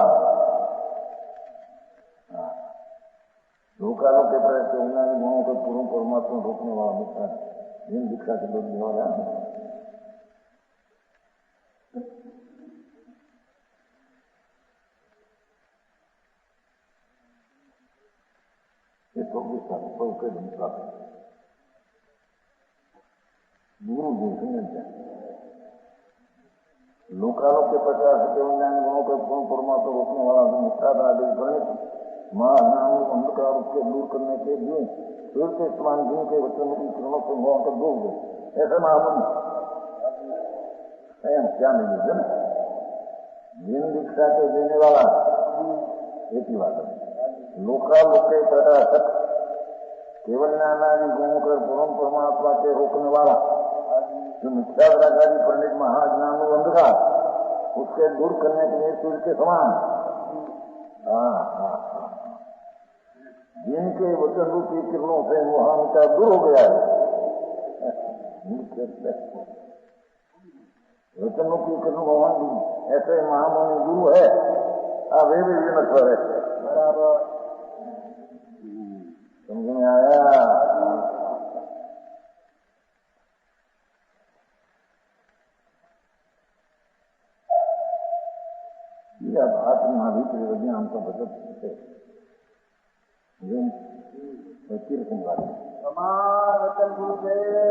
लोकालों के प्रति गुणों को पूर्ण परमात्मा रोकने वाला मित्र जिन दीक्षा के लोग वाला ये तो के ढूंढता गुरु देखने जाए लोकालों के 50 गुणों को पूर्ण परमात्मा रोकने वाला मिथ्या गणित महाज्ञान अंधकार उसके दूर करने के लिए सूर्य के समान गुण के वचन की किरणों से मोह कर डूब गए ऐसा महामंत्र क्या नहीं है जिन दीक्षा के देने वाला एक ही बात है लोकालोक के प्रकाशक केवल ज्ञानादि गुणों के पूर्ण परमात्मा के रोकने वाला जो मिथ्याग्राकारी पंडित महाज्ञान अंधकार उसके दूर करने के लिए सूर्य के समान जिनके वचन रूपी किरणों से वहां उनका दूर हो गया है। वचन रूपी किरण भगवान ऐसे महामुनि गुरु है, अब वे भी विनत है। बराबर समझ में आया। आत्मनाभित्र विज्ञान का बचत है तीर्थ वचन गुरुदेव